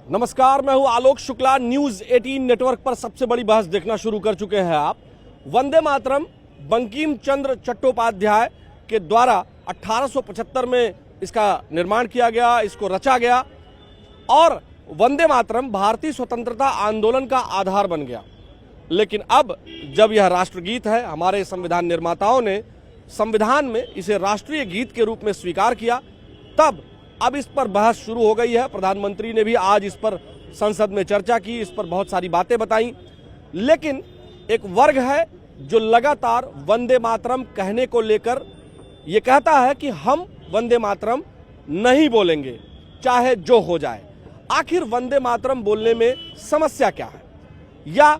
नमस्कार, मैं हूं आलोक शुक्ला। न्यूज 18 नेटवर्क पर सबसे बड़ी बहस देखना शुरू कर चुके हैं आप। वंदे मातरम बंकिम चंद्र चट्टोपाध्याय के द्वारा 1875 में इसका निर्माण किया गया, इसको रचा गया और वंदे मातरम भारतीय स्वतंत्रता आंदोलन का आधार बन गया। लेकिन अब जब यह राष्ट्रगीत है, हमारे संविधान निर्माताओं ने संविधान में इसे राष्ट्रीय गीत के रूप में स्वीकार किया, तब अब इस पर बहस शुरू हो गई है। प्रधानमंत्री ने भी आज इस पर संसद में चर्चा की, इस पर बहुत सारी बातें बताई। लेकिन एक वर्ग है जो लगातार वंदे मातरम कहने को लेकर ये कहता है कि हम वंदे मातरम नहीं बोलेंगे, चाहे जो हो जाए। आखिर वंदे मातरम बोलने में समस्या क्या है या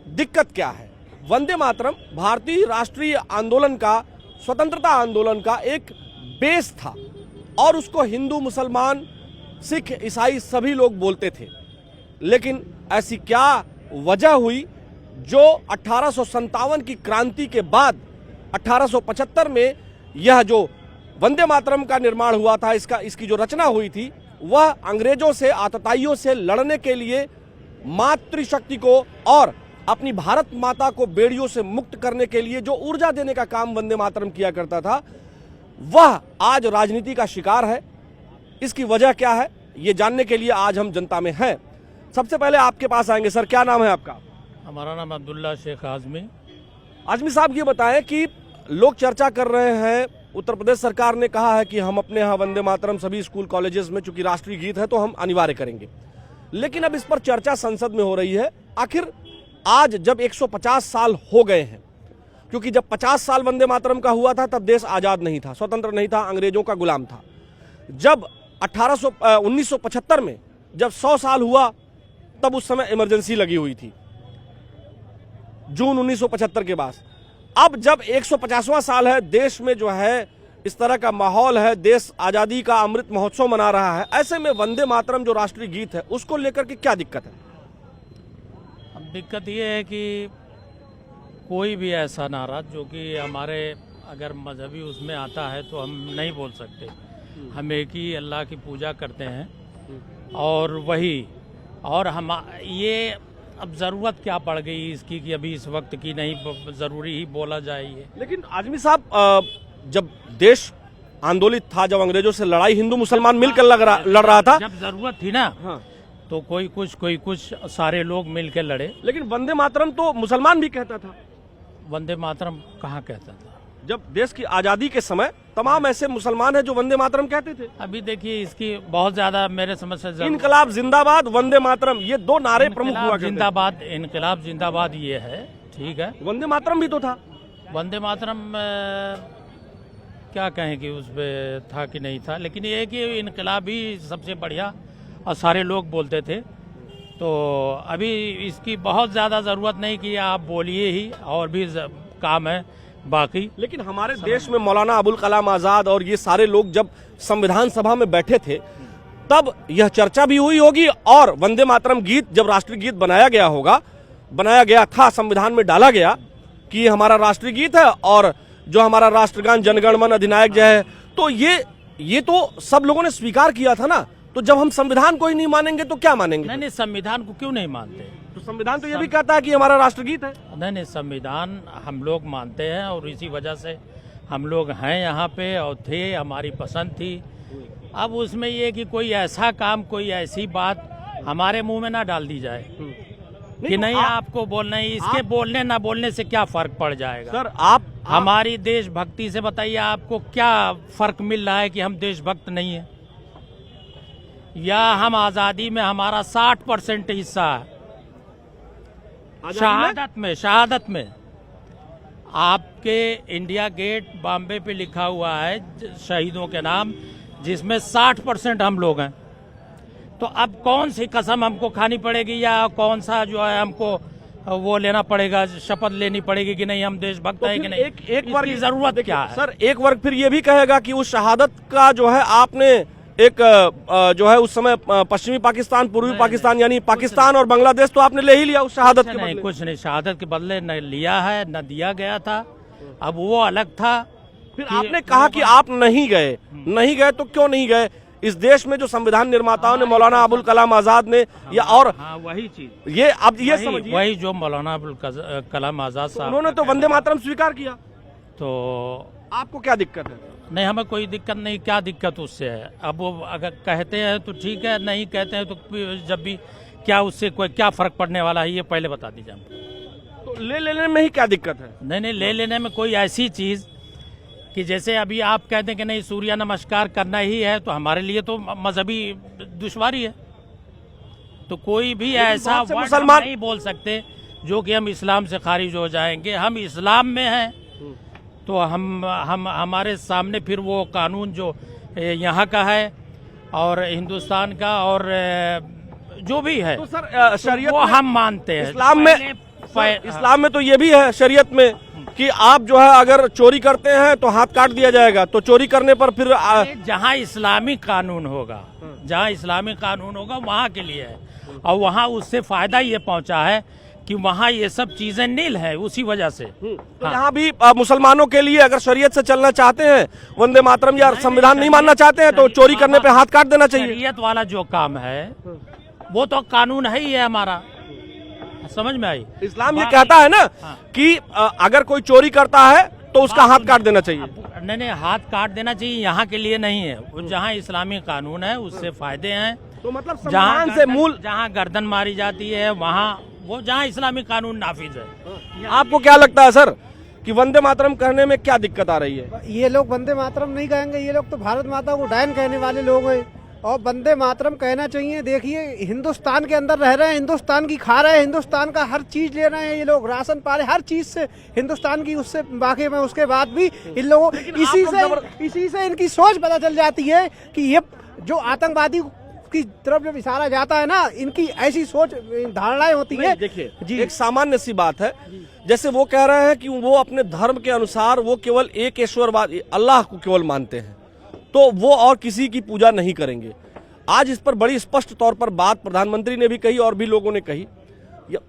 दिक्कत क्या है? वंदे मातरम भारतीय राष्ट्रीय आंदोलन का, स्वतंत्रता आंदोलन का एक बेस था और उसको हिंदू, मुसलमान, सिख, ईसाई सभी लोग बोलते थे। लेकिन ऐसी क्या वजह हुई जो 1857 की क्रांति के बाद 1875 में यह जो वंदे मातरम का निर्माण हुआ था, इसकी जो रचना हुई थी, वह अंग्रेजों से, आतताइयों से लड़ने के लिए मातृशक्ति को और अपनी भारत माता को बेड़ियों से मुक्त करने के लिए जो ऊर्जा देने का काम वंदे मातरम किया करता था, वह आज राजनीति का शिकार है। इसकी वजह क्या है, ये जानने के लिए आज हम जनता में हैं। सबसे पहले आपके पास आएंगे। सर, क्या नाम है आपका? हमारा नाम अब्दुल्ला शेख आजमी। आजमी साहब, ये बताएं कि लोग चर्चा कर रहे हैं, उत्तर प्रदेश सरकार ने कहा है कि हम अपने यहाँ वंदे मातरम सभी स्कूल कॉलेजेस में, चूंकि राष्ट्रीय गीत है तो हम अनिवार्य करेंगे। लेकिन अब इस पर चर्चा संसद में हो रही है। आखिर आज जब 150 साल हो गए हैं, क्योंकि जब 50 साल वंदे मातरम का हुआ था तब देश आजाद नहीं था, स्वतंत्र नहीं था, अंग्रेजों का गुलाम था। जब 1975 में जब 100 साल हुआ, तब उस समय इमरजेंसी लगी हुई थी, जून 1975 के बाद। अब जब 150वां साल है, देश में जो है इस तरह का माहौल है, देश आजादी का अमृत महोत्सव मना रहा है, ऐसे में वंदे मातरम जो राष्ट्रीय गीत है उसको लेकर के क्या दिक्कत है? अब दिक्कत ये है कि कोई भी ऐसा नारा जो कि हमारे अगर मजहबी उसमें आता है तो हम नहीं बोल सकते। हम एक ही अल्लाह की पूजा करते हैं और वही, और हम ये अब ज़रूरत क्या पड़ गई इसकी कि अभी इस वक्त की नहीं, ज़रूरी ही बोला जाए ये। लेकिन आजमी साहब, जब देश आंदोलित था, जब अंग्रेजों से लड़ाई हिंदू मुसलमान मिलकर लड़ रहा था, जब ज़रूरत थी ना, हाँ, तो कोई कुछ सारे लोग मिलकर लड़े। लेकिन वंदे मातरम तो मुसलमान भी कहता था। वंदे मातरम कहाँ कहता था? जब देश की आजादी के समय तमाम ऐसे मुसलमान हैं जो वंदे मातरम कहते थे। अभी देखिए, इसकी बहुत ज्यादा मेरे समझ से इनकलाब जिंदाबाद, वंदे मातरम, ये दो नारे प्रमुख हुआ करते थे। जिंदाबाद, इनकलाब जिंदाबाद, ये है, ठीक है। वंदे मातरम भी तो था। वंदे मातरम क्या कहें कि उस पे था कि नहीं था, लेकिन ये है कि इनकलाब ही सबसे बढ़िया और सारे लोग बोलते थे। तो अभी इसकी बहुत ज़्यादा ज़रूरत नहीं कि आप बोलिए ही, और भी काम है बाकी। लेकिन हमारे देश में मौलाना अबुल कलाम आज़ाद और ये सारे लोग जब संविधान सभा में बैठे थे, तब यह चर्चा भी हुई होगी और वंदे मातरम गीत जब राष्ट्रीय गीत बनाया गया था, संविधान में डाला गया कि हमारा राष्ट्रीय गीत है और जो हमारा राष्ट्रगान जनगण मन अधिनायक जय है, तो ये तो सब लोगों ने स्वीकार किया था ना। तो जब हम संविधान को ही नहीं मानेंगे तो क्या मानेंगे? नहीं, संविधान को क्यों नहीं मानते? तो संविधान तो ये भी कहता है कि हमारा राष्ट्रगीत है। नहीं, संविधान हम लोग मानते हैं और इसी वजह से हम लोग हैं यहाँ पे और थे, हमारी पसंद थी। अब उसमें ये कि कोई ऐसा काम, कोई ऐसी बात हमारे मुंह में ना डाल दी जाए कि नहीं आपको बोलना है। इसके बोलने ना बोलने से क्या फर्क पड़ जाएगा? सर, आप हमारी देशभक्ति से बताइए, आपको क्या फर्क मिल रहा है कि हम देशभक्त नहीं है, या हम आज़ादी में हमारा 60% हिस्सा है? शहादत में आपके इंडिया गेट बॉम्बे पे लिखा हुआ है शहीदों के नाम, जिसमें 60% हम लोग हैं। तो अब कौन सी कसम हमको खानी पड़ेगी, या कौन सा जो है हमको वो लेना पड़ेगा, शपथ लेनी पड़ेगी कि नहीं हम देशभक्त हैं कि नहीं? एक वर्ग की जरूरत क्या है? सर, एक वर्ग फिर ये भी कहेगा कि उस शहादत का जो है आपने एक जो है उस समय पश्चिमी पाकिस्तान, पूर्वी पाकिस्तान यानी पाकिस्तान और बांग्लादेश तो आपने ले ही लिया उस शहादत के बदले। कुछ नहीं, शहादत के बदले न लिया है न दिया गया था। अब वो अलग था। फिर आपने कहा कि आप नहीं गए तो क्यों नहीं गए? इस देश में जो संविधान निर्माताओं ने, मौलाना अबुल कलाम आजाद ने, या और हाँ वही चीज, ये अब ये समझिए, वही जो मौलाना अबुल कलाम आजाद साहब, उन्होंने तो वंदे मातरम स्वीकार किया, तो आपको क्या दिक्कत है? नहीं, हमें कोई दिक्कत नहीं। क्या दिक्कत उससे है? अब वो अगर कहते हैं तो ठीक है, नहीं कहते हैं तो जब भी क्या उससे कोई क्या फर्क पड़ने वाला है, ये पहले बता दीजिए हमको। तो ले लेने में ही क्या दिक्कत है? नहीं नहीं, ले लेने में कोई ऐसी चीज कि जैसे अभी आप कहते हैं कि नहीं सूर्य नमस्कार करना ही है, तो हमारे लिए तो मजहबी दुश्वारी है। तो कोई भी ऐसा बहुत से वर्ड मुसलमान नहीं बोल सकते जो कि हम इस्लाम से खारिज हो जाएंगे। हम इस्लाम में हैं, तो हम हमारे सामने फिर वो कानून जो यहाँ का है और हिंदुस्तान का और जो भी है, तो सर शरीयत वो में, हम मानते हैं। इस्लाम में, इस्लाम में तो ये भी है शरीयत में कि आप जो है अगर चोरी करते हैं तो हाथ काट दिया जाएगा, तो चोरी करने पर फिर जहाँ इस्लामी कानून होगा, जहाँ इस्लामी कानून होगा वहाँ के लिए है, और वहाँ उससे फायदा ये पहुँचा है कि वहाँ ये सब चीजें नील है, उसी वजह से। तो यहाँ भी मुसलमानों के लिए अगर शरीयत से चलना चाहते हैं, वंदे मातरम या संविधान नहीं मानना चाहते हैं, तो चोरी करने पे हाथ काट देना चाहिए। शरीयत वाला जो काम है वो तो कानून है ही है हमारा, समझ में आई? इस्लाम ये कहता है ना कि अगर कोई चोरी करता है तो उसका हाथ काट देना चाहिए। नहीं नहीं, हाथ काट देना चाहिए, यहाँ के लिए नहीं है। वो जहाँ इस्लामी कानून है उससे फायदे हैं। तो मतलब संविधान से मूल, जहाँ गर्दन मारी जाती है वहाँ, वो जहाँ इस्लामी कानून नाफिज है। आपको क्या लगता है सर कि वंदे मातरम कहने में क्या दिक्कत आ रही है? ये लोग वंदे मातरम नहीं कहेंगे, ये लोग तो भारत माता को डायन कहने वाले लोग हैं, और वंदे मातरम कहना चाहिए। देखिए हिंदुस्तान के अंदर रह रहे हैं, हिंदुस्तान की खा रहे हैं, हिंदुस्तान का हर चीज ले रहे हैं ये लोग, राशन पाले हर चीज से हिंदुस्तान की उससे बाकी में, उसके बाद भी इन लोगों इसी से इनकी सोच पता चल जाती है कि ये जो आतंकवादी की तरफ जब इशारा जाता है ना, इनकी ऐसी सोच धारणाएं होती है। देखिए एक सामान्य सी बात है, जैसे वो कह रहे हैं कि वो अपने धर्म के अनुसार वो केवल एक ईश्वरवाद अल्लाह को केवल मानते हैं, तो वो और किसी की पूजा नहीं करेंगे। आज इस पर बड़ी स्पष्ट तौर पर बात प्रधानमंत्री ने भी कही और भी लोगों ने कही।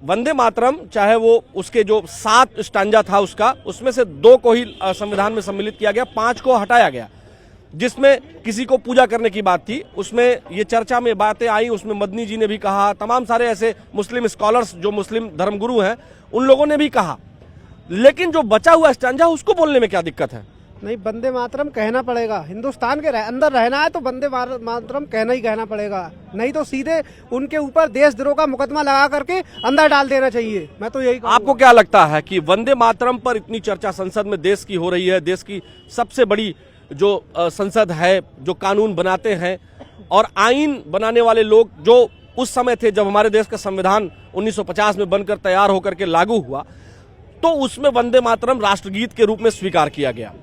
वंदे मातरम चाहे वो उसके जो 7 स्टांजा था उसका, उसमें से 2 को ही संविधान में सम्मिलित किया गया, 5 को हटाया गया, जिसमें किसी को पूजा करने की बात थी। उसमें ये चर्चा में बातें आई, उसमें मदनी जी ने भी कहा, तमाम सारे ऐसे मुस्लिम स्कॉलर्स जो मुस्लिम धर्मगुरु हैं उन लोगों ने भी कहा। लेकिन जो बचा हुआ स्टांजा उसको बोलने में क्या दिक्कत है? नहीं, वंदे मातरम कहना पड़ेगा। हिंदुस्तान के अंदर रहना है तो वंदे मातरम कहना ही कहना पड़ेगा, नहीं तो सीधे उनके ऊपर देशद्रोह का मुकदमा लगा करके अंदर डाल देना चाहिए। मैं तो यही कहूँगा। आपको क्या लगता है कि वंदे मातरम पर इतनी चर्चा संसद में देश की हो रही है, देश की सबसे बड़ी जो संसद है, जो कानून बनाते हैं और आईन बनाने वाले लोग जो उस समय थे जब हमारे देश का संविधान 1950 में बनकर तैयार होकर के लागू हुआ, तो उसमें वंदे मातरम राष्ट्रगीत के रूप में स्वीकार किया गया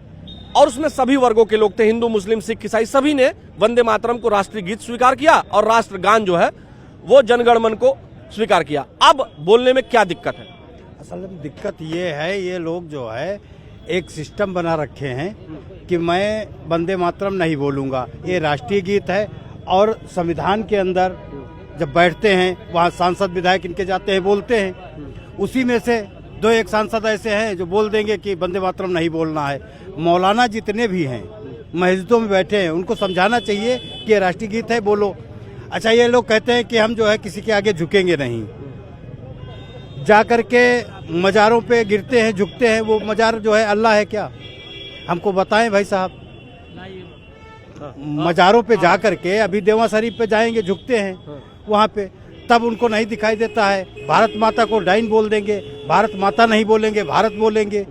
और उसमें सभी वर्गों के लोग थे, हिंदू मुस्लिम सिख ईसाई सभी ने वंदे मातरम को राष्ट्रीय गीत स्वीकार किया और राष्ट्रगान जो है वो जनगण मन को स्वीकार किया। अब बोलने में क्या दिक्कत है? असल में दिक्कत ये है, ये लोग जो है एक सिस्टम बना रखे हैं कि मैं वंदे मातरम नहीं बोलूँगा, ये राष्ट्रीय गीत है। और संविधान के अंदर जब बैठते हैं वहाँ सांसद विधायक इनके जाते हैं, बोलते हैं, उसी में से 2-1 सांसद ऐसे हैं जो बोल देंगे कि वंदे मातरम नहीं बोलना है। मौलाना जितने भी हैं मस्जिदों में बैठे हैं उनको समझाना चाहिए कि ये राष्ट्रीय गीत है, बोलो। अच्छा, ये लोग कहते हैं कि हम जो है किसी के आगे झुकेंगे नहीं, जा कर के मज़ारों पे गिरते हैं, झुकते हैं। वो मज़ार जो है अल्लाह है क्या? हमको बताएं भाई साहब। मज़ारों पे जा कर के अभी देवा शरीफ पे जाएंगे, झुकते हैं वहाँ पे, तब उनको नहीं दिखाई देता है। भारत माता को डाइन बोल देंगे, भारत माता नहीं बोलेंगे, भारत बोलेंगे।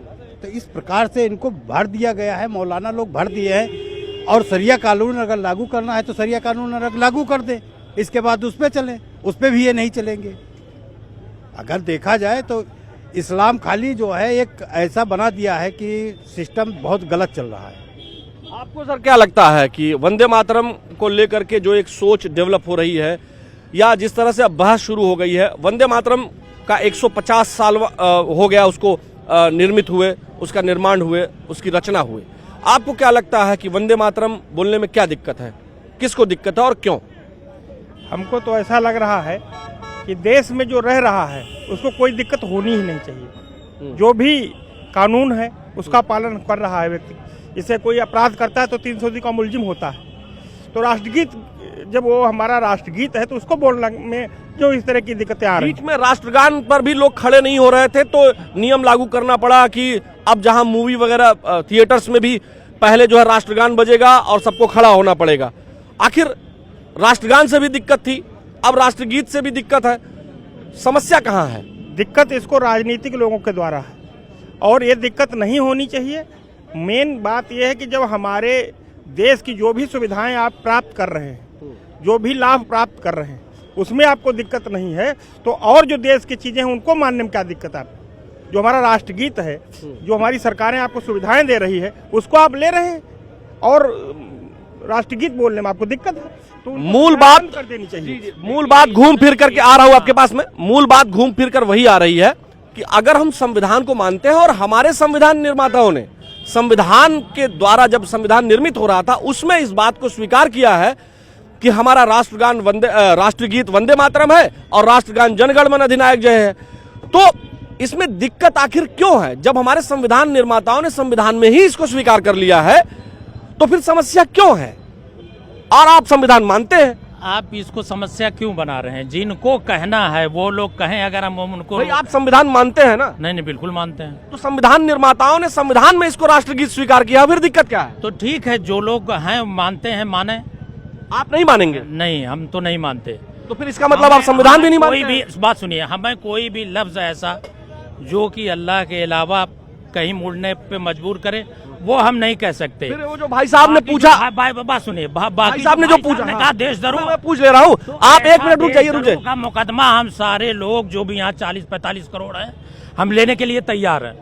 तो इस प्रकार से इनको भर दिया गया है, मौलाना लोग भर दिए हैं। और शरिया कानून अगर लागू करना है तो शरिया कानून अगर लागू कर दें, इसके बाद उस पर चलें, उस पर भी ये नहीं चलेंगे। अगर देखा जाए तो इस्लाम खाली जो है एक ऐसा बना दिया है कि सिस्टम बहुत गलत चल रहा है। आपको सर क्या लगता है कि वंदे मातरम को लेकर के जो एक सोच डेवलप हो रही है या जिस तरह से अब बहस शुरू हो गई है, वंदे मातरम का 150 साल हो गया उसको निर्मित हुए, उसका निर्माण हुए, उसकी रचना हुए, आपको क्या लगता है कि वंदे मातरम बोलने में क्या दिक्कत है, किसको दिक्कत है और क्यों? हमको तो ऐसा लग रहा है कि देश में जो रह रहा है उसको कोई दिक्कत होनी ही नहीं चाहिए। जो भी कानून है उसका पालन कर रहा है व्यक्ति। जैसे कोई अपराध करता है तो 300 का मुलजिम होता है, तो राष्ट्रगीत जब वो हमारा राष्ट्रगीत है तो उसको बोलने में जो इस तरह की दिक्कतें आ रही बीच में राष्ट्रगान पर भी लोग खड़े नहीं हो रहे थे तो नियम लागू करना पड़ा कि अब जहां मूवी वगैरह थिएटर्स में भी पहले जो है राष्ट्रगान बजेगा और सबको खड़ा होना पड़ेगा। आखिर राष्ट्रगान से भी दिक्कत थी, अब राष्ट्रगीत से भी दिक्कत है, समस्या कहाँ है? दिक्कत इसको राजनीतिक लोगों के द्वारा है और ये दिक्कत नहीं होनी चाहिए। मेन बात यह है कि जब हमारे देश की जो भी सुविधाएं आप प्राप्त कर रहे हैं, जो भी लाभ प्राप्त कर रहे हैं, उसमें आपको दिक्कत नहीं है तो और जो देश की चीजें हैं उनको मानने में क्या दिक्कत है? जो हमारा राष्ट्रगीत है, जो हमारी सरकारें आपको सुविधाएं दे रही है, उसको आप ले रहे हैं और राष्ट्रगीत बोलने में आपको दिक्कत है तो मूल बात कर देनी चाहिए। मूल बात घूम फिर करके आ रहा हूं आपके पास में, मूल बात घूम फिर कर वही आ रही है कि अगर हम संविधान को मानते हैं और हमारे संविधान निर्माताओं ने संविधान के द्वारा जब संविधान निर्मित हो रहा था उसमें इस बात को स्वीकार किया है कि हमारा राष्ट्रगीत वंदे मातरम है और राष्ट्रगान जनगण मन अधिनायक जय है, तो इसमें दिक्कत आखिर क्यों है? जब हमारे संविधान निर्माताओं ने संविधान में ही इसको स्वीकार कर लिया है तो फिर समस्या क्यों है? और आप संविधान मानते हैं, आप इसको समस्या क्यों बना रहे हैं? जिनको कहना है वो लोग कहें, अगर हम उनको भाई आप संविधान मानते हैं ना? नहीं बिल्कुल मानते हैं। तो संविधान निर्माताओं ने संविधान में इसको राष्ट्रगीत स्वीकार किया, फिर दिक्कत क्या है? तो ठीक है, जो लोग हैं मानते हैं माने। आप नहीं मानेंगे? नहीं, हम तो नहीं मानते। तो फिर इसका मतलब आप संविधान भी नहीं मानते? कोई भी बात सुनिए, हमें कोई भी लफ्ज ऐसा जो कि अल्लाह के अलावा कहीं मुड़ने पे मजबूर करे वो हम नहीं कह सकते। फिर वो जो भाई साहब ने पूछा, बात सुनिए, भाई साहब ने जो पूछा, कहा देश धर्म, मैं पूछ ले रहा हूँ, आप एक मिनट रुक जाइए, रुक जाइए। का मुकदमा हम सारे लोग जो भी यहाँ 40-45 करोड़ है, हम लेने के लिए तैयार हैं।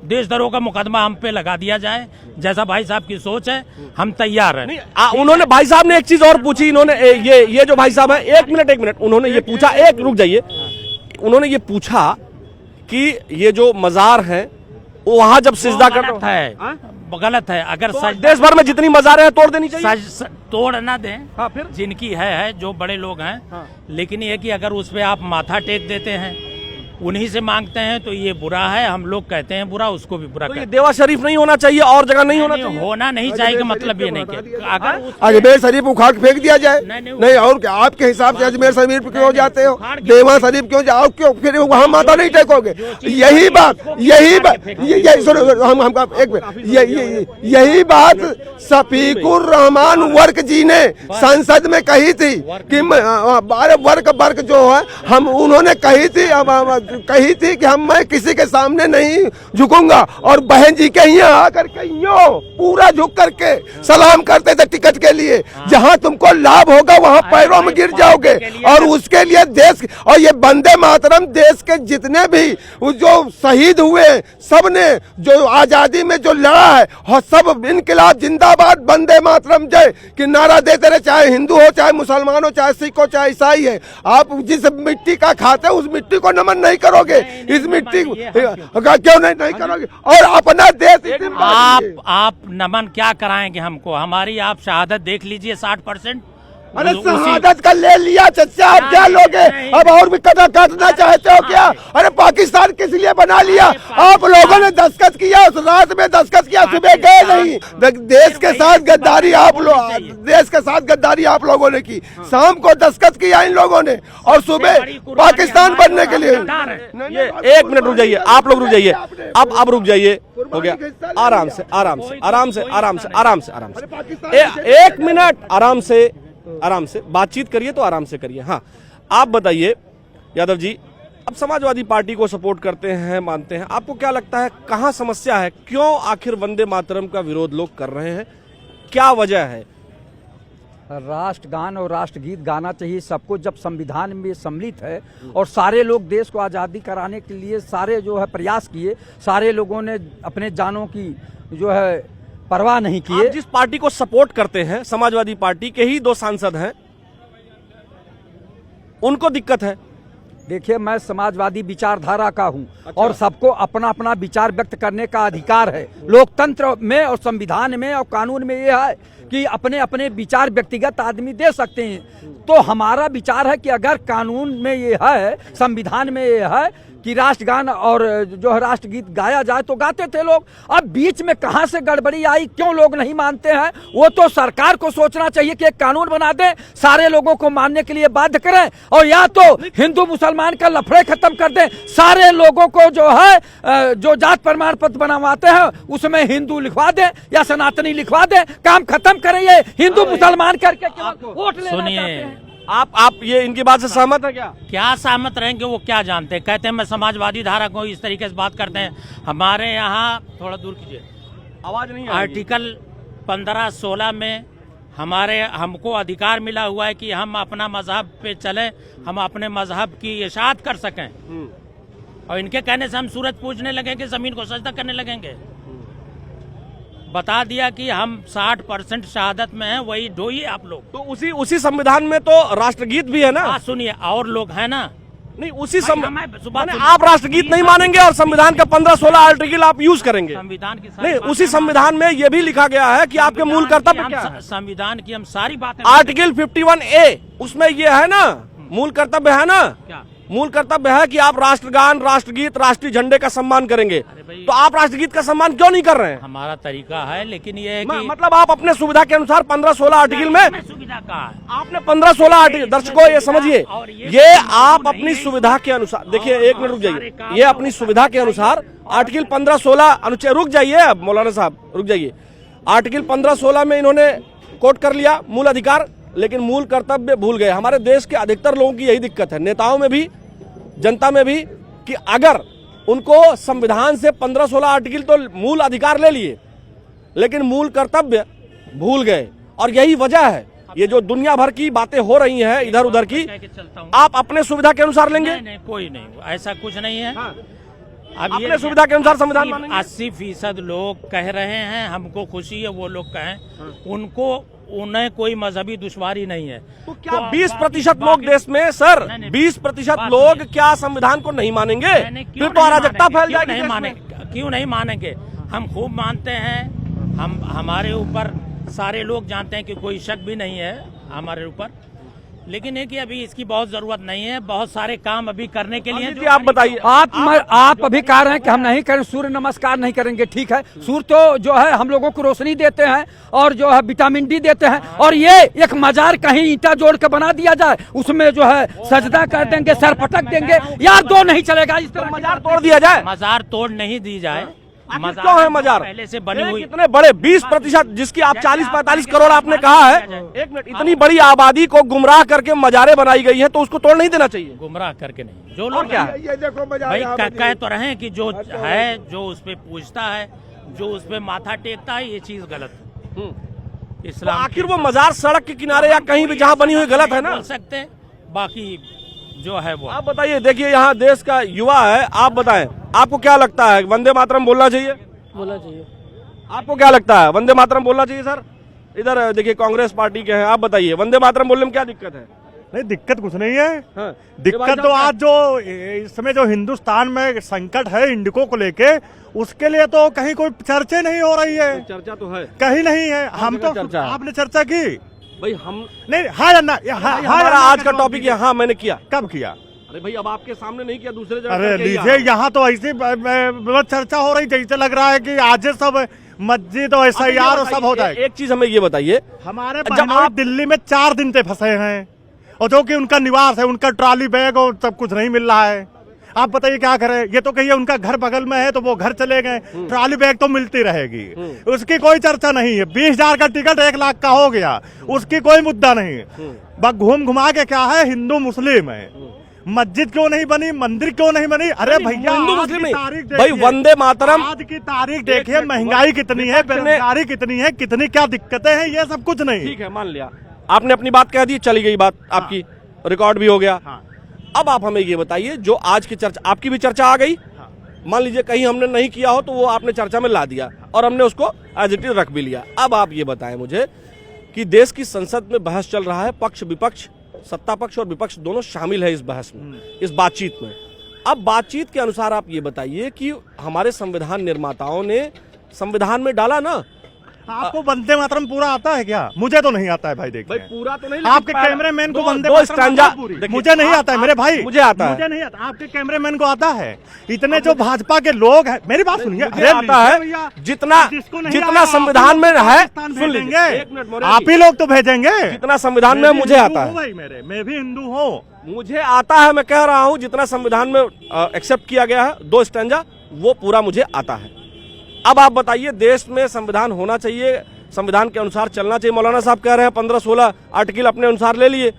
देशद्रोह का मुकदमा हम पे लगा दिया जाए, जैसा भाई साहब की सोच है, हम तैयार हैं। उन्होंने, भाई साहब ने एक चीज और पूछी, इन्होंने ये जो भाई साहब है, एक मिनट, उन्होंने ये पूछा, एक रुक जाइए, उन्होंने ये पूछा कि ये जो मजार है वो वहां जब सिजदा करता है, गलत है। अगर तो देश भर में जितनी मजारें हैं तोड़ देनी चाहिए, तोड़ ना दें। हाँ, फिर जिनकी है जो बड़े लोग हैं। हाँ। लेकिन ये कि अगर उस पे आप माथा टेक देते हैं, उन्हीं से मांगते हैं, तो ये बुरा है। हम लोग कहते हैं बुरा, उसको भी बुरा। तो ये देवा शरीफ नहीं होना चाहिए और जगह नहीं होना चाहिए? होना नहीं चाहिए, मतलब ये नहीं कि अगर अजमेर शरीफ उखाड़ फेंक दिया जाए। नहीं और क्या आपके हिसाब से अजमेर शरीफ क्यों जाते हो, देवा शरीफ क्यों जाओ, क्यों फिर वहाँ माता नहीं टेकोगे? यही बात यही बात शफीकुर रहमान वर्क जी ने संसद में कही थी कि वर्क जो है हम, उन्होंने कही थी कि मैं किसी के सामने नहीं झुकूंगा, और बहन जी के यहाँ आकर के यूं पूरा झुक करके सलाम करते थे टिकट के लिए। जहां तुमको लाभ होगा वहां पैरों में गिर जाओगे, और उसके लिए देश, और ये वंदे मातरम देश के जितने भी जो शहीद हुए, सबने जो आजादी में जो लड़ा है, और सब इनकलाब जिंदाबाद वंदे मातरम जय कि नारा देते रहे, चाहे हिंदू हो, चाहे मुसलमान हो, चाहे सिख हो, चाहे ईसाई है। आप जिस मिट्टी का खाते उस मिट्टी को नमन नहीं करोगे, इस मिट्टी क्यों नहीं करोगे? और अपना देश, आप नमन क्या कराएंगे हमको? हमारी आप शहादत देख लीजिए, 60%। अरे शहादत का ले लिया चचा, आप क्या लोगे? अब और भी काटना चाहते हो क्या? अरे पाकिस्तान किस लिए बना लिया? आप लोगों ने दस्तखत किया, उस रात में दस्तखत किया, सुबह गए नहीं। देश के साथ गद्दारी आप लोग लोगों ने की, शाम को दस्तखत किया इन लोगों ने, और सुबह पाकिस्तान बनने के लिए। एक मिनट रुक जाइए, आप लोग रुक जाइए, अब रुक जाइए, हो गया। आराम से एक मिनट, आराम से बातचीत करिए, तो आराम से करिए। हाँ, आप बताइए यादव जी, अब समाजवादी पार्टी को सपोर्ट करते हैं, मानते हैं, आपको क्या लगता है कहाँ समस्या है? क्यों आखिर वंदे मातरम का विरोध लोग कर रहे हैं, क्या वजह है? राष्ट्रगान और राष्ट्रगीत गाना चाहिए सबको, जब संविधान में सम्मिलित है, और सारे लोग देश को आज़ादी कराने के लिए सारे जो है प्रयास किए, सारे लोगों ने अपने जानों की जो है परवाह नहीं किए। आप जिस पार्टी को सपोर्ट करते हैं, समाजवादी पार्टी के ही 2 सांसद हैं, उनको दिक्कत है। देखिए, मैं समाजवादी विचारधारा का हूं। अच्छा। और सबको अपना अपना विचार व्यक्त करने का अधिकार है। लोकतंत्र में और संविधान में और कानून में यह है कि अपने अपने विचार व्यक्तिगत आदमी दे सकते हैं। तो हमारा विचार है कि अगर कानून में ये है, संविधान में ये है कि राष्ट्रगान और जो है राष्ट्रगीत गाया जाए तो गाते थे लोग। अब बीच में कहां से गड़बड़ी आई, क्यों लोग नहीं मानते हैं, वो तो सरकार को सोचना चाहिए कि एक कानून बना दें, सारे लोगों को मानने के लिए बाध्य करें, और या तो हिंदू मुसलमान का लफड़े खत्म कर दें, सारे लोगों को जो है जो जात प्रमाण पत्र बनवाते हैं उसमें हिंदू लिखवा दें या सनातनी लिखवा दें, काम खत्म करें। ये हिंदू मुसलमान करके वोट लेना चाहते हैं। आप ये इनकी बात से सहमत है क्या सहमत रहेंगे? वो क्या जानते हैं? कहते हैं मैं समाजवादी धारा को इस तरीके से बात करते हैं। हमारे यहाँ थोड़ा दूर कीजिए, आवाज नहीं आर्टिकल 15-16 में हमको अधिकार मिला हुआ है कि हम अपना मजहब पे चलें, हम अपने मजहब की इशाअत कर सकें। और इनके कहने से हम सूरज पूजने लगेंगे, जमीन को सजदा करने लगेंगे। बता दिया कि हम 60% शहादत में हैं, वही ढोइए आप लोग। तो उसी संविधान में तो राष्ट्रगीत भी है ना। बात सुनिए, और लोग हैं ना। नहीं, उसी आप राष्ट्रगीत नहीं मानेंगे और संविधान का 15-16 आर्टिकल आप यूज करेंगे। संविधान की नहीं, उसी संविधान में ये भी लिखा गया है कि आपके मूल कर्तव्य क्या है। संविधान की हम सारी बातें, आर्टिकल 51A उसमें ये है ना, मूल कर्तव्य है ना, क्या मूल कर्तव्य है कि आप राष्ट्रगान, राष्ट्रगीत, राष्ट्रीय झंडे का सम्मान करेंगे। तो आप राष्ट्रगीत का सम्मान क्यों नहीं कर रहे हैं? हमारा तरीका है, लेकिन ये है कि मतलब आप अपने सुविधा के अनुसार 15-16 आर्टिकल में सुविधा का है। आपने 15-16 आर्टिकल, दर्शकों ये समझिए, ये आप अपनी सुविधा के अनुसार, देखिए एक मिनट रुक जाइए, ये अपनी सुविधा के अनुसार आर्टिकल 15-16 अनुच्छेद, रुक जाइए मौलाना साहब रुक जाइए, आर्टिकल 15-16 में इन्होंने कोट कर लिया मूल अधिकार, लेकिन मूल कर्तव्य भूल गए। हमारे देश के अधिकतर लोगों की यही दिक्कत है, नेताओं में भी, जनता में भी, कि अगर उनको संविधान से 15-16 आर्टिकल तो मूल अधिकार ले लिए, लेकिन मूल कर्तव्य भूल गए। और यही वजह है, ये जो दुनिया भर की बातें हो रही हैं इधर उधर की, आप अपने सुविधा के अनुसार लेंगे? नहीं, कोई नहीं, ऐसा कुछ नहीं है। हाँ। अब अपने सुविधा के अनुसार संविधान मानेंगे? 80% लोग कह रहे हैं, हमको खुशी है वो लोग कहें, उन्हें कोई मजहबी दुश्वारी नहीं है। तो क्या 20% लोग देश में, सर 20% लोग क्या संविधान को नहीं मानेंगे? फिर तो अराजकता फैल जाएगी। क्यों नहीं मानेंगे? हम खूब मानते हैं, हमारे ऊपर सारे लोग जानते हैं कि कोई शक भी नहीं है हमारे ऊपर, लेकिन है कि अभी इसकी बहुत जरूरत नहीं है, बहुत सारे काम अभी करने के लिए। आप बताइए, आप अभी कह रहे हैं कि हम नहीं करें, सूर्य नमस्कार नहीं करेंगे, ठीक है, सूर्य तो जो है हम लोगों को रोशनी देते हैं और जो है विटामिन डी देते हैं, और ये एक मजार कहीं ईंटा जोड़ के बना दिया जाए, उसमें जो है सजदा कर देंगे, सर पटक देंगे, यार दो नहीं चलेगा। इस तरह मजार तोड़ दिया जाए, मजार तोड़ नहीं दी जाए। क्यों है मजार पहले से बनी हुई? इतने बड़े 20% जिसकी आप 40-45 करोड़ आपने कहा है, एक मिनट, इतनी बड़ी आबादी को गुमराह करके मजारें बनाई गई है, तो उसको तोड़ नहीं देना चाहिए? गुमराह करके नहीं, जो लोग क्या ये देखो भाई कह तो रहे हैं कि जो है, जो उस पे पूछता है, जो उस पे माथा टेकता है, ये चीज गलत है। इस्लाम आखिर वो मजार सड़क के किनारे या कहीं भी जहाँ बनी हुई गलत है ना, बोल सकते, बाकी जो है वो। आप बताइए, देखिए यहाँ देश का युवा है, आप बताएं आपको क्या लगता है, वंदे मातरम बोलना चाहिए? बोलना चाहिए। आपको क्या लगता है, वंदे मातरम बोलना चाहिए? सर इधर देखिए कांग्रेस पार्टी के हैं, आप बताइए वंदे मातरम बोलने में क्या दिक्कत है? नहीं, दिक्कत कुछ नहीं है। हाँ। दिक्कत तो आज जो इस समय जो हिंदुस्तान में संकट है इंडिको को लेके, उसके लिए तो कहीं कोई चर्चा नहीं हो रही है। चर्चा तो है, कहीं नहीं है। हम तो चर्चा है। आपने चर्चा की भाई? हम नहीं, हाँ या ना, हमारा आज का टॉपिक है। हाँ मैंने किया। कब किया? अरे भाई अब आपके सामने नहीं किया, दूसरे जगह अरे करके ही लीजिए, आया। यहाँ तो ऐसी चर्चा हो रही, जैसे लग रहा है कि आज सब मस्जिद और SIR और सब हो जाए। एक चीज हमें ये बताइए, हमारे जब बहनोई आप दिल्ली में 4 दिन से फंसे हैं, और जो कि उनका निवास है, उनका ट्रॉली बैग और सब कुछ नहीं मिल रहा है। आप बताइए क्या करें? ये तो कहिए उनका घर बगल में है तो वो घर चले गए, ट्रॉली बैग तो मिलती रहेगी, उसकी कोई चर्चा नहीं है। 20,000 का टिकट 1 लाख का हो गया, उसकी कोई मुद्दा नहीं। बस घूम घुमा के क्या है, हिंदू मुस्लिम है, मस्जिद क्यों नहीं बनी, मंदिर क्यों नहीं बनी? अरे भैया, हिंदू आज मुस्लिम की नहीं तारीख भाई, देखिए, वंदे मातरम आज की तारीख देखिए, महंगाई कितनी है, बेरोजगारी कितनी है, कितनी क्या दिक्कतें हैं, ये सब कुछ नहीं। ठीक है, मान लिया आपने अपनी बात कह दी, चली गई बात आपकी, रिकॉर्ड भी हो गया। अब आप हमें ये बताइए, जो आज की चर्चा, आपकी भी चर्चा आ गई, मान लीजिए कहीं हमने नहीं किया हो तो वो आपने चर्चा में ला दिया और हमने उसको एज इट इज रख भी लिया। अब आप ये बताएं मुझे कि देश की संसद में बहस चल रहा है, पक्ष विपक्ष, सत्ता पक्ष और विपक्ष दोनों शामिल है इस बहस में, इस बातचीत में। अब बातचीत के अनुसार आप ये बताइए कि हमारे संविधान निर्माताओं ने संविधान में डाला ना आपको वंदे मातरम पूरा आता है क्या? मुझे तो नहीं आता है भाई। देखिए भाई पूरा तो नहीं, आपके कैमरामैन को वंदे दो मातरम स्टैंजा आता है पूरी। मुझे नहीं आता है मेरे भाई, मुझे आता है, मुझे नहीं आता। आपके कैमरामैन को आता है। इतने जो भाजपा के लोग हैं, मेरी बात सुनिए, मुझे आता है जितना संविधान में है। सुन लीजिए, एक मिनट मौर्य आप जी, ही लोग तो भेजेंगे। जितना संविधान में मुझे आता है, मैं भी हिंदू हूँ, मुझे आता है। मैं कह रहा हूं जितना संविधान में एक्सेप्ट किया गया है, 2 स्टैंजा, वो पूरा मुझे आता है। अब आप बताइए, देश में संविधान होना चाहिए, संविधान के अनुसार चलना चाहिए। मौलाना साहब कह रहे हैं 15-16 आर्टिकल अपने अनुसार ले लिए,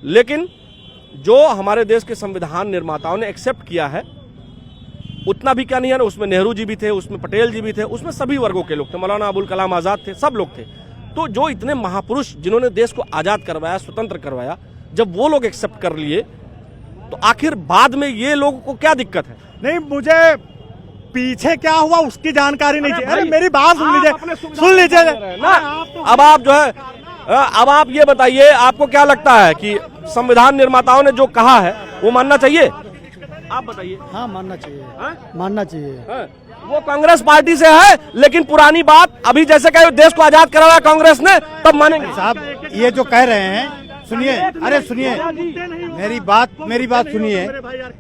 लेकिन जो हमारे देश के संविधान निर्माताओं ने एक्सेप्ट किया है उतना भी क्या नहीं है ना। उसमें नेहरू जी भी थे, उसमें पटेल जी भी थे, उसमें सभी वर्गों के लोग थे, मौलाना अबुल कलाम आजाद थे, सब लोग थे। तो जो इतने महापुरुष जिन्होंने देश को आजाद करवाया, स्वतंत्र करवाया, जब वो लोग एक्सेप्ट कर लिए, तो आखिर बाद में ये लोगों को क्या दिक्कत है? नहीं, मुझे पीछे क्या हुआ उसकी जानकारी नहीं थी। अरे मेरी बात सुन लीजिए, सुन लीजिए ना। अब आप जो है, अब आप ये बताइए, आपको क्या लगता है कि संविधान निर्माताओं ने जो कहा है वो मानना चाहिए? आप बताइए। हाँ, मानना चाहिए, मानना चाहिए। वो कांग्रेस पार्टी से है, लेकिन पुरानी बात, अभी जैसे कहे देश को आजाद करवाया कांग्रेस ने, तब मानेंगे साहब। ये जो कह रहे हैं, सुनिए, अरे सुनिए, मेरी बात सुनिए।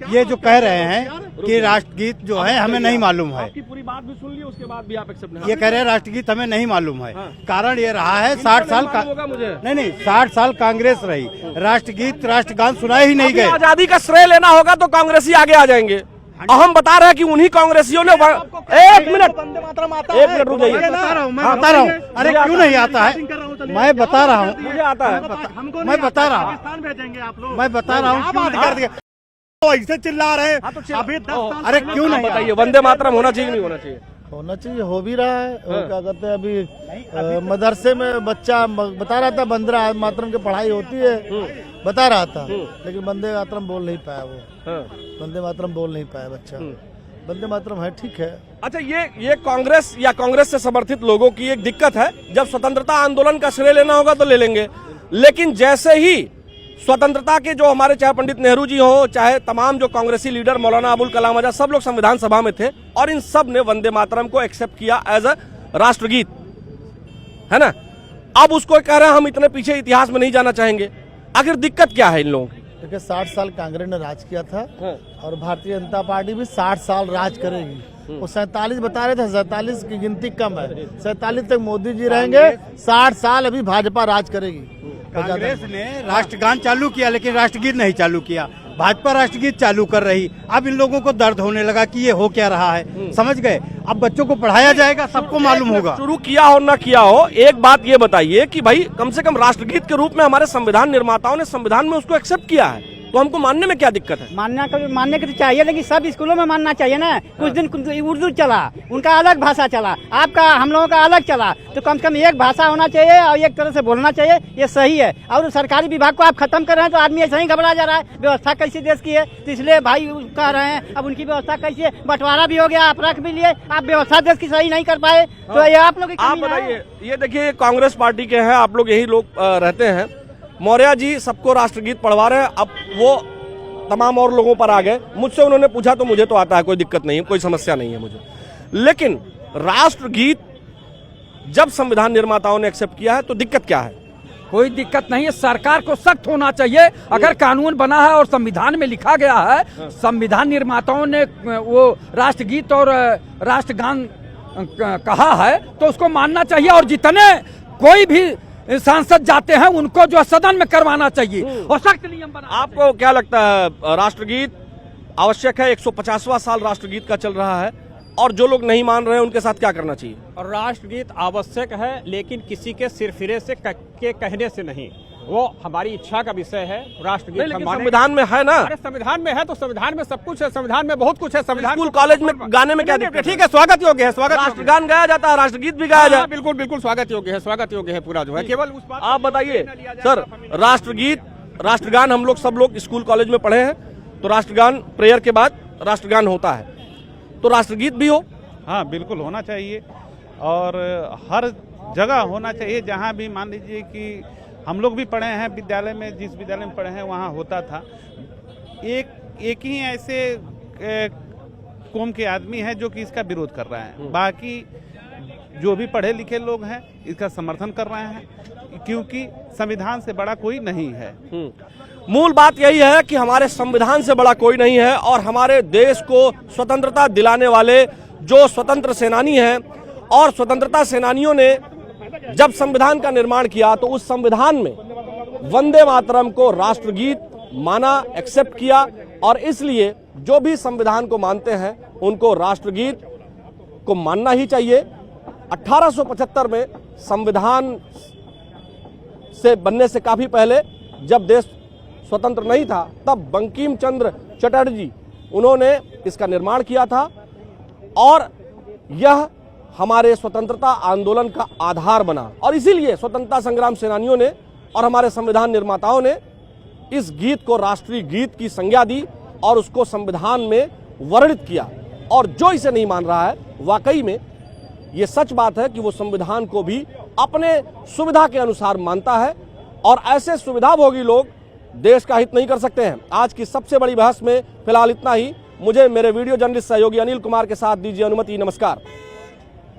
ये जो कह रहे हैं कि राष्ट्रगीत जो है हमें नहीं मालूम है, आपकी पूरी बात भी सुन ली, उसके बाद भी आप एक्सेप्ट नहीं। ये कह रहे हैं राष्ट्रगीत हमें नहीं मालूम है। कारण ये रहा है 60 साल का, मुझे नहीं 60 साल कांग्रेस रही, राष्ट्रगीत राष्ट्रगान सुनाए ही नहीं गए। आजादी का श्रेय लेना होगा तो कांग्रेसी आगे आ जाएंगे। और हम बता रहे हैं कि उन्हीं कांग्रेसियों ने एक मिनट रुक जाइए, मैं बता रहा हूँ। अरे क्यों नहीं आता है? मैं बता रहा हूँ, मुझे आता है, मैं बता रहा हूँ, मैं बता रहा हूँ। ऐसे चिल्ला रहे हैं अभी 10 साल। अरे क्यों नहीं बताइए, वंदे मातरम होना चाहिए नहीं होना चाहिए? होना चाहिए, हो भी रहा है। और क्या कहते हैं, अभी मदरसे में बच्चा बता रहा था वंदे मातरम की पढ़ाई होती है, बता रहा था, लेकिन वंदे मातरम बोल नहीं पाया। वो वंदे मातरम बोल नहीं पाया बच्चा। वंदे मातरम है, ठीक है। अच्छा, ये कांग्रेस या कांग्रेस से समर्थित लोगों की एक दिक्कत है, जब स्वतंत्रता आंदोलन का श्रेय लेना होगा तो ले लेंगे, लेकिन जैसे ही स्वतंत्रता के जो हमारे, चाहे पंडित नेहरू जी हो, चाहे तमाम जो कांग्रेसी लीडर, मौलाना अबुल कलाम आजाद, सब लोग संविधान सभा में थे और इन सब ने वंदे मातरम को एक्सेप्ट किया एज अ राष्ट्रगीत, है ना। अब उसको कह रहे हैं हम इतने पीछे इतिहास में नहीं जाना चाहेंगे। आखिर दिक्कत क्या है इन लोगों की? देखिए, 60 साल कांग्रेस ने राज किया था और भारतीय जनता पार्टी भी 60 साल राज करेगी। वो 47 बता रहे थे, 47 की गिनती कम है, 47 तक मोदी जी रहेंगे, 60 साल अभी भाजपा राज करेगी। कांग्रेस ने राष्ट्रगान चालू किया लेकिन राष्ट्रगीत नहीं चालू किया, भाजपा राष्ट्रगीत चालू कर रही। अब इन लोगों को दर्द होने लगा कि ये हो क्या रहा है, समझ गए? अब बच्चों को पढ़ाया जाएगा, सबको मालूम होगा। शुरू किया हो ना किया हो, एक बात ये बताइए कि भाई कम से कम राष्ट्रगीत के रूप में हमारे संविधान निर्माताओं ने संविधान में उसको एक्सेप्ट किया है, तो हमको मानने में क्या दिक्कत है? मानने को तो चाहिए, लेकिन सब स्कूलों में मानना चाहिए ना। कुछ दिन उर्दू चला, उनका अलग भाषा चला, आपका हम लोगों का अलग चला, तो कम से कम एक भाषा होना चाहिए और एक तरह से बोलना चाहिए, ये सही है। और सरकारी विभाग को आप खत्म कर रहे हैं तो आदमी ऐसा ही घबरा जा रहा है। व्यवस्था कैसी देश की है, तो इसलिए भाई कह रहे हैं अब उनकी व्यवस्था कैसी है। बंटवारा भी हो गया, आप रख भी लिए, आप व्यवस्था देश की सही नहीं कर पाए, तो ये आप लोग। आप बताइए, ये देखिए कांग्रेस पार्टी के हैं आप लोग, यही लोग रहते हैं। मौर्य जी सबको राष्ट्रगीत पढ़वा रहे हैं, अब वो तमाम और लोगों पर आ गए। मुझसे उन्होंने पूछा तो मुझे तो आता है, कोई दिक्कत नहीं है, कोई समस्या नहीं है मुझे। लेकिन राष्ट्रगीत जब संविधान निर्माताओं ने एक्सेप्ट किया है तो दिक्कत क्या है? कोई दिक्कत नहीं है, सरकार को सख्त होना चाहिए। अगर कानून बना है और संविधान में लिखा गया है, संविधान निर्माताओं ने वो राष्ट्रगीत और राष्ट्रगान कहा है, तो उसको मानना चाहिए। और जितने कोई भी सांसद जाते हैं उनको जो सदन में करवाना चाहिए और सख्त नियम बना। आपको क्या लगता है राष्ट्रगीत आवश्यक है? 150वां साल राष्ट्रगीत का चल रहा है और जो लोग नहीं मान रहे हैं उनके साथ क्या करना चाहिए? और राष्ट्रगीत आवश्यक है, लेकिन किसी के सिरफिरे से के कहने से नहीं, वो हमारी इच्छा का विषय है। राष्ट्रगीत संविधान में है ना। अरे संविधान में है तो संविधान में सब कुछ है, संविधान में बहुत कुछ है। संविधान स्कूल कॉलेज में गाने में क्या दिक्कत? ठीक है, स्वागत योग्य है, स्वागत। राष्ट्रगान गाया जाता है, राष्ट्रगीत भी गाया जाता है। बिल्कुल बिल्कुल स्वागत योग्य है, स्वागत योग्य है पूरा जो है। केवल उस बात आप बताइए सर, राष्ट्रगीत राष्ट्रगान हम लोग सब लोग स्कूल कॉलेज में पढ़े हैं, तो राष्ट्रगान प्रेयर के बाद राष्ट्रगान होता है, तो राष्ट्रगीत भी हो। हाँ बिल्कुल होना चाहिए और हर जगह होना चाहिए, जहाँ भी मान लीजिए कि हम लोग भी पढ़े हैं विद्यालय में, जिस विद्यालय में पढ़े हैं वहाँ होता था। एक ही ऐसे कौम के आदमी है जो कि इसका विरोध कर रहा है, बाकी जो भी पढ़े लिखे लोग हैं इसका समर्थन कर रहे हैं, क्योंकि संविधान से बड़ा कोई नहीं है। मूल बात यही है कि हमारे संविधान से बड़ा कोई नहीं है और हमारे देश को स्वतंत्रता दिलाने वाले जो स्वतंत्र सेनानी हैं, और स्वतंत्रता सेनानियों ने जब संविधान का निर्माण किया तो उस संविधान में वंदे मातरम को राष्ट्रगीत माना, एक्सेप्ट किया, और इसलिए जो भी संविधान को मानते हैं उनको राष्ट्रगीत को मानना ही चाहिए। 1875 में संविधान से बनने से काफी पहले, जब देश स्वतंत्र नहीं था, तब बंकिम चंद्र चटर्जी उन्होंने इसका निर्माण किया था और यह हमारे स्वतंत्रता आंदोलन का आधार बना। और इसीलिए स्वतंत्रता संग्राम सेनानियों ने और हमारे संविधान निर्माताओं ने इस गीत को राष्ट्रीय गीत की संज्ञा दी और उसको संविधान में वर्णित किया। और जो इसे नहीं मान रहा है, वाकई में ये सच बात है कि वो संविधान को भी अपने सुविधा के अनुसार मानता है, और ऐसे सुविधाभोगी लोग देश का हित नहीं कर सकते हैं। आज की सबसे बड़ी बहस में फिलहाल इतना ही। मुझे मेरे वीडियो जर्नलिस्ट सहयोगी अनिल कुमार के साथ दीजिए अनुमति। नमस्कार।